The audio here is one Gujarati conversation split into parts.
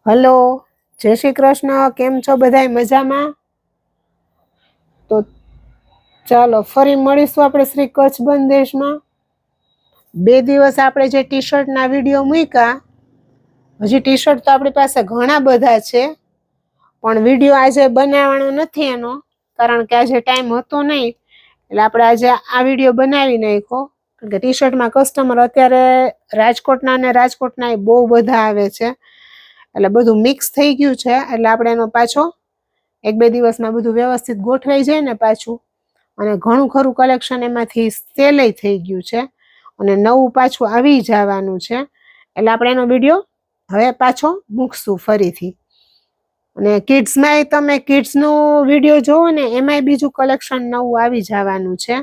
હલો, જય શ્રી કૃષ્ણ. કેમ છો બધાય? મજામાં? તો ચાલો ફરી મળીશું આપણે શ્રી કચ્છ બંદેશમાં. 2 દિવસ આપણે જે ટી શર્ટના વિડીયો મૂક્યા, હજી ટી શર્ટ તો આપણી પાસે ઘણા બધા છે, પણ વિડીયો આજે બનાવવાનો નથી એનો, કારણ કે આજે ટાઈમ હતો નહીં. એટલે આપણે આજે આ વિડીયો બનાવી નાખ્યો, કારણ કે ટી શર્ટમાં કસ્ટમર અત્યારે રાજકોટના અને રાજકોટના એ બહુ બધા આવે છે, એટલે બધું મિક્સ થઈ ગયું છે. એટલે આપણે એનો પાછો 1-2 દિવસમાં બધું વ્યવસ્થિત ગોઠવાઈ જાય ને પાછું, અને ઘણું ખરું કલેક્શન એમાંથી સેલ થઈ ગયું છે અને નવું પાછું આવી જવાનું છે. એટલે આપણે એનો વિડીયો હવે પાછો મૂકશું ફરીથી. અને કિડ્સમાંય તમે કિડ્સનું વિડીયો જોવો ને, એમાંય બીજું કલેક્શન નવું આવી જવાનું છે.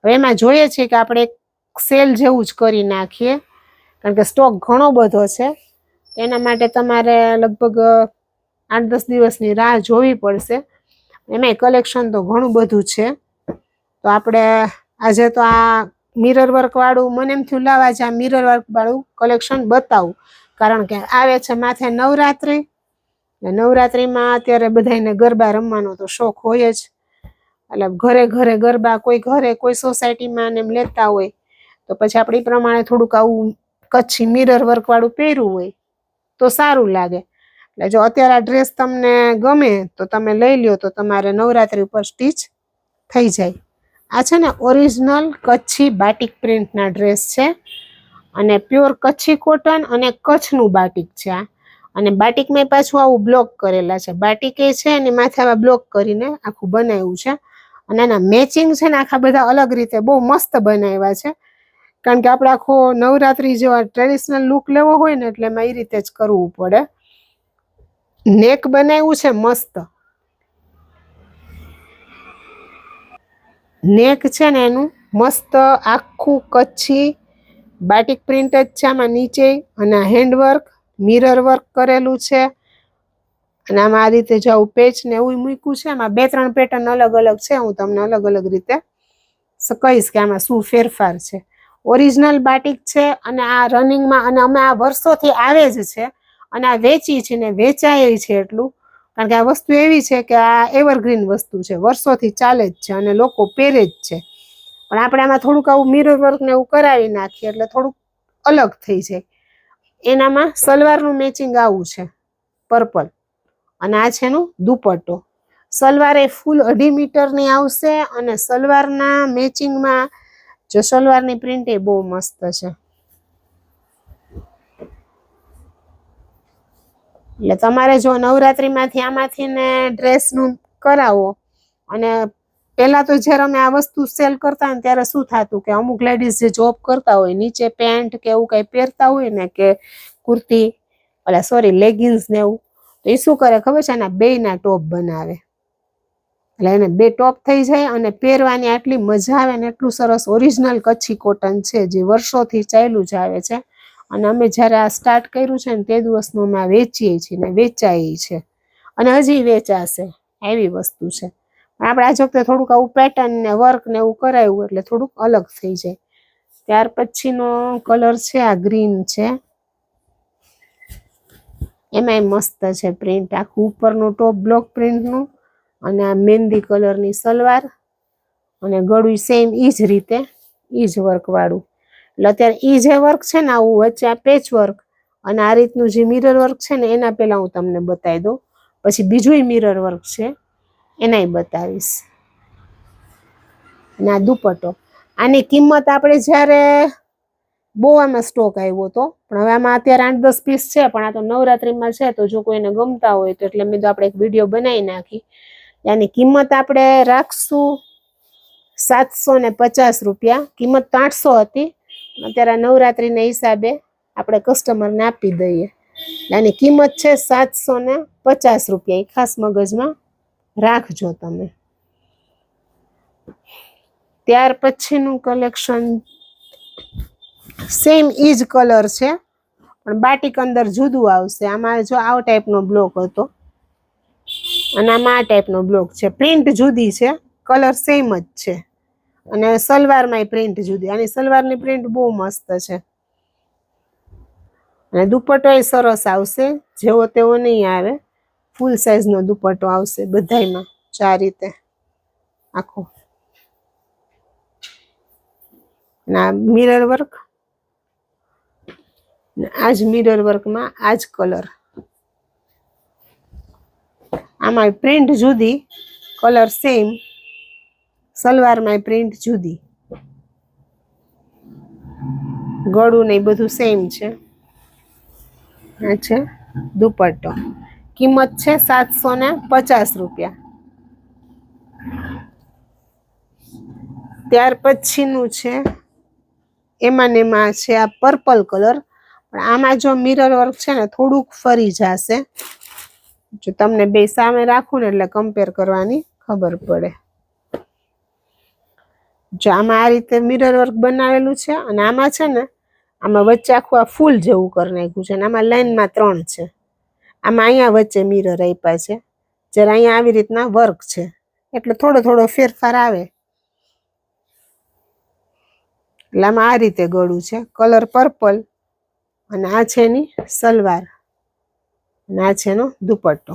હવે એમાં જોઈએ છીએ કે આપણે સેલ જેવું જ કરી નાખીએ, કારણ કે સ્ટોક ઘણો બધો છે. એના માટે તમારે લગભગ 8-10 દિવસની રાહ જોવી પડશે. એમાંય કલેક્શન તો ઘણું બધું છે. તો આપણે આજે તો આ મિરર વર્ક વાળું મને એમ થયું લાવ આજે આ મિરર વર્ક વાળું કલેક્શન બતાવું, કારણ કે આવે છે માથે નવરાત્રી. નવરાત્રીમાં અત્યારે બધાને ગરબા રમવાનો તો શોખ હોય જ, એટલે ઘરે ઘરે ગરબા, કોઈ ઘરે કોઈ સોસાયટીમાં એમ લેતા હોય, તો પછી આપણે એ પ્રમાણે થોડુંક આવું કચ્છી મિરર વર્ક વાળું પહેર્યું હોય તો સારું લાગે. એટલે જો અત્યારે આ ડ્રેસ તમને ગમે તો તમે લઈ લ્યો, તો તમારે નવરાત્રી ઉપર સ્ટીચ થઈ જાય. આ છે ને ઓરિજિનલ કચ્છી બાટિક પ્રિન્ટના ડ્રેસ છે, અને પ્યોર કચ્છી કોટન અને કચ્છનું બાટિક છે આ. અને બાટિકમાં પાછું આવું બ્લોક કરેલા છે, બાટિક એ છે અને માથે આવા બ્લોક કરીને આખું બનાવ્યું છે. અને એના મેચિંગ છે ને આખા બધા અલગ રીતે બહુ મસ્ત બનાવ્યા છે, કારણ કે આપણે આખો નવરાત્રી જેવા ટ્રેડિશનલ લુક લેવો હોય ને, એટલે એમાં એ રીતે જ કરવું પડે. નેક બનાવ્યું છે મસ્ત, નેક છે ને એનું મસ્ત આખું કચ્છી બાટિક પ્રિન્ટ જ છે આમાં નીચે, અને હેન્ડવર્ક મિરર વર્ક કરેલું છે. અને આમાં આ રીતે જો આવું પેચ ને એવું મૂક્યું છે. આમાં 2-3 પેટર્ન અલગ અલગ છે, હું તમને અલગ અલગ રીતે કહીશ કે આમાં શું ફેરફાર છે. ઓરિજિનલ બાટિક છે, અને આ રનિંગમાં, અને અમે આ વર્ષોથી આવે જ છે, અને આ વેચી છે ને વેચાય છે એટલું, કારણ કે આ વસ્તુ એવી છે કે આ એવરગ્રીન વસ્તુ છે, વર્ષોથી ચાલે જ છે અને લોકો પહેરે જ છે. પણ આપણે આમાં થોડુંક આવું મિરર વર્ક ને એવું કરાવી નાખીએ એટલે થોડુંક અલગ થઈ જાય. એનામાં સલવારનું મેચિંગ આવું છે, પર્પલ, અને આ છે એનું દુપટ્ટો. સલવાર એ ફૂલ 2.5 મીટરની આવશે, અને સલવારના મેચિંગમાં જો સલવારની પ્રિન્ટ એ બહુ મસ્ત છે. એટલે તમારે જો નવરાત્રીમાંથી આમાંથી ને ડ્રેસનું કરાવો, અને પહેલા તો જ્યારે અમે આ વસ્તુ સેલ કરતા ને ત્યારે શું થતું કે અમુક લેડીઝ જે જોબ કરતા હોય, નીચે પેન્ટ કે એવું કંઈ પહેરતા હોય ને, કે કુર્તી, લેગિન્સ ને એવું, તો એ શું કરે ખબર છે, એના 2ના ટોપ બનાવે. એટલે એને 2 ટોપ થઈ જાય, અને પહેરવાની આટલી મજા આવે ને, એટલું સરસ ઓરિજિનલ કચ્છી કોટન છે, જે વર્ષોથી ચાલ્યું જ આવે છે. અને અમે જ્યારે આ સ્ટાર્ટ કર્યું છે ને તે દિવસનું અમે આ વેચીએ છીએ ને વેચાય છે, અને હજી વેચાશે, એવી વસ્તુ છે. પણ આપણે આ વખતે થોડુંક આવું પેટર્ન ને વર્ક ને એવું કરાવ્યું એટલે થોડુંક અલગ થઈ જાય. ત્યાર પછીનો કલર છે આ ગ્રીન છે, એમાંય મસ્ત છે પ્રિન્ટ, આખું ઉપરનું ટોપ બ્લોક પ્રિન્ટનું, અને આ મહેંદી કલરની સલવાર, અને ગળું સેમ ઈ જ રીતે ઈ જ વર્ક વાળું. એટલે અત્યારે ઈ જે વર્ક છે ને આવું વચ્ચે આ પેચ વર્ક, અને આ રીતનું જે મિરર વર્ક છે ને એના પહેલા હું તમને બતાવી દઉં, પછી બીજું મિરર વર્ક છે એનાય બતાવીશ. અને આ દુપટ્ટો, આની કિંમત આપણે જ્યારે બહુ આમાં સ્ટોક આવ્યો હતો, પણ હવે આમાં અત્યારે 8-10 પીસ છે, પણ આ તો નવરાત્રીમાં છે, તો જો કોઈને ગમતા હોય તો એટલે મેં તો આપણે એક વિડીયો બનાવી નાખી. એની કિંમત આપણે રાખશું 750 રૂપિયા. કિંમત તો 800 હતી, અત્યારે નવરાત્રીના હિસાબે આપણે કસ્ટમરને આપી દઈએ. એની કિંમત છે 750 રૂપિયા, એ ખાસ મગજમાં રાખજો તમે. ત્યાર પછીનું કલેક્શન સેમ ઈ જ કલર છે, પણ બાટિક અંદર જુદું આવશે. આમાં જો આવો ટાઈપનો બ્લોક હતો, અને આમાં આ ટાઈપનો બ્લોક છે. પ્રિન્ટ જુદી છે, કલર સેમ જ છે, અને સલવારમાં પ્રિન્ટ જુદી. આની સલવારની પ્રિન્ટ બહુ મસ્ત છે. અને દુપટ્ટો એ સરસ આવશે, જેવો તેવો નહીં આવે, ફૂલ સાઈઝનો દુપટ્ટો આવશે બધાયમાં. આ રીતે આખો ના મિરર વર્ક, આજ મિરર વર્કમાં આજ કલર. આમાં પ્રિન્ટ જુદી, કલર સેમ, સલવારમાં પ્રિન્ટ જુદી, ગળું ને બધું સેમ છે. આ છે દુપટ્ટો, કિંમત છે 750 રૂપિયા. ત્યાર પછીનું છે એમાં ને એમાં છે આ પર્પલ કલર, પણ આમાં જો મિરર વર્ક છે ને થોડુંક ફરી જશે. જો તમને બે સામે રાખું ને એટલે કમ્પેર કરવાની ખબર પડે. જો આમાં આ રીતે મિરર વર્ક બનાવેલું છે, અને આમાં છે ને આમાં વચ્ચે આખું આ ફૂલ જેવું કરી નાખ્યું છે, અને આમાં લાઈનમાં 3 છે. આમાં અહીંયા વચ્ચે મિરર આપ્યા છે, જ્યારે અહીંયા આવી રીતના વર્ક છે, એટલે થોડો થોડો ફેરફાર આવે. એટલે આમાં આ રીતે ગળું છે, કલર પર્પલ, અને આ છે એની સલવાર, અને આ છે એનો દુપટ્ટો.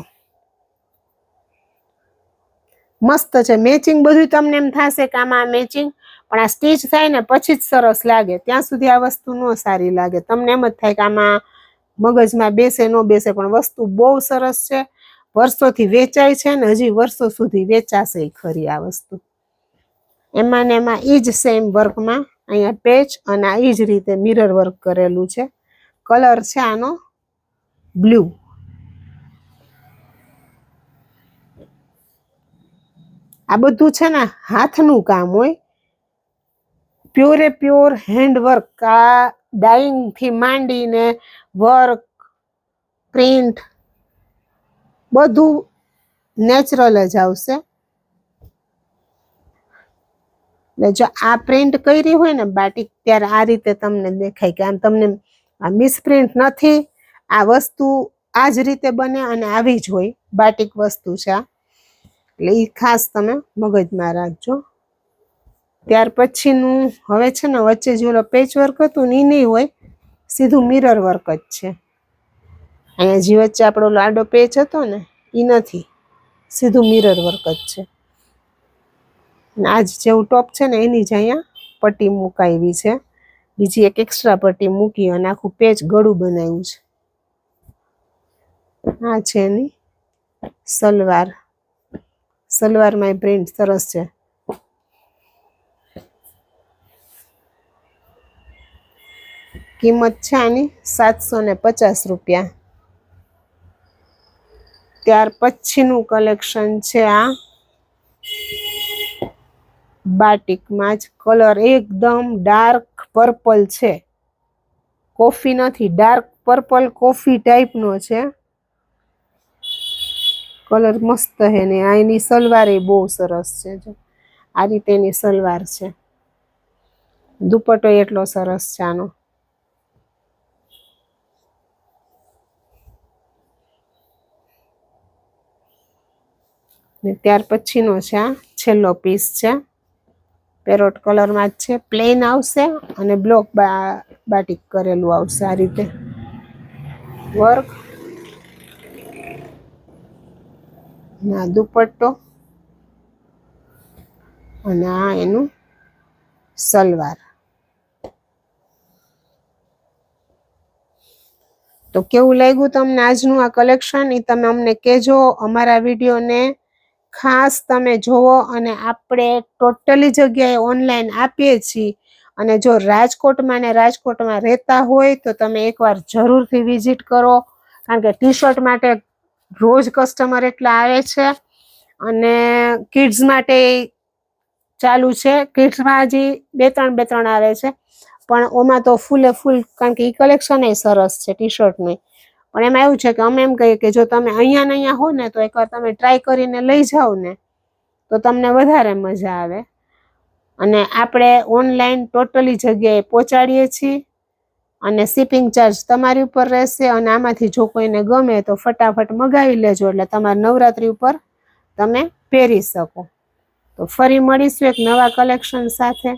મસ્ત છે મેચિંગ બધું. તમને એમ થશે કે આમાં મેચિંગ, પણ આ સ્ટીચ થાય ને પછી જ સરસ લાગે, ત્યાં સુધી આ વસ્તુ ન સારી લાગે. તમને એમ જ થાય કે આમાં મગજમાં બેસે ન બેસે, પણ વસ્તુ બહુ સરસ છે, વર્ષોથી વેચાય છે ને હજી વર્ષો સુધી વેચાશે ખરી આ વસ્તુ. એમાં ને એમાં ઈ જ સેમ વર્કમાં અહીંયા પેચ અને આ ઈ જ રીતે મિરર વર્ક કરેલું છે. કલર છે આનો બ્લુ. આ બધું છે ને હાથનું કામ હોય, પ્યોરે પ્યોર હેન્ડવર્ક. આ ડાઈંગથી માંડીને વર્ક, પ્રિન્ટ બધું નેચરલ જ આવશે. એટલે જો આ પ્રિન્ટ કરી હોય ને બાટિક, ત્યારે આ રીતે તમને દેખાય કે આમ તમને આ મિસપ્રિન્ટ નથી. આ વસ્તુ આ જ રીતે બને અને આવી જ હોય, બાટિક વસ્તુ છે આ. એટલે એ ખાસ તમે મગજમાં રાખજો. ત્યાર પછીનું હવે છે ને વચ્ચે જે ઓલો પેચ વર્ક હતું ને એ નહીં હોય, સીધું મિરર વર્ક જ છે. અહીંયા જે વચ્ચે આપણો લાડો પેચ હતો ને એ નથી, સીધું મિરર વર્ક જ છે. આજ જેવું ટોપ છે ને એની જ અહીંયા પટ્ટી મુકાવી છે, બીજી એક એક્સ્ટ્રા પટ્ટી મૂકી અને આખું પેચ ગળું બનાવ્યું છે. આ છે એની સલવાર. સલવારમાં પ્રિન્ટ સરસ છે. કિંમત છે આની 750 રૂપિયા. ત્યાર પછીનું કલેક્શન છે આ બાટિકમાં જ. કલર એકદમ ડાર્ક પર્પલ છે, કોફી નથી, ડાર્ક પર્પલ કોફી ટાઈપનો છે. કલર મસ્ત છે ને આ એની સલવાર એ બહુ સરસ છે. જો આ રીતે એની સલવાર છે, દુપટ્ટો એટલો સરસ છે આનો. ને ત્યાર પછીનો છે આ છેલ્લો પીસ છે, પેરોટ કલરમાં જ છે, પ્લેન આવશે અને બ્લોક બાટિક કરેલું આવશે આ રીતે વર્ક. ના દુપટ્ટો અને આ એનું સલવાર. તો કેવું લાગ્યું તમને આજનું આ કલેક્શન એ તમે અમને કહેજો. અમારા વિડીયોને ખાસ તમે જોવો, અને આપણે ટોટલી જગ્યાએ ઓનલાઈન આપીએ છીએ. અને જો રાજકોટમાં ને રાજકોટમાં રહેતા હોય તો તમે એકવાર જરૂરથી વિઝિટ કરો, કારણ કે ટી શર્ટ માટે રોજ કસ્ટમર એટલા આવે છે, અને કિડ્સ માટે ચાલુ છે. કિડ્સમાં હજી બે ત્રણ આવે છે, પણ ઓમાં તો ફૂલે ફૂલ, કારણ કે એ કલેક્શન એ સરસ છે ટી શર્ટનું. પણ એમાં એવું છે કે અમે એમ કહીએ કે જો તમે અહીંયા ને અહીંયા હો ને તો એકવાર તમે ટ્રાય કરીને લઈ જાઓ ને તો તમને વધારે મજા આવે. અને આપણે ઓનલાઈન ટોટલી જગ્યાએ પહોંચાડીએ છીએ, અને શિપિંગ ચાર્જ તમારી ઉપર રહેશે. અને આમાંથી જો કોઈને ગમે તો ફટાફટ મગાવી લેજો, એટલે તમારા નવરાત્રી ઉપર તમે પહેરી શકો. તો ફરી મળીશું એક નવા કલેક્શન સાથે.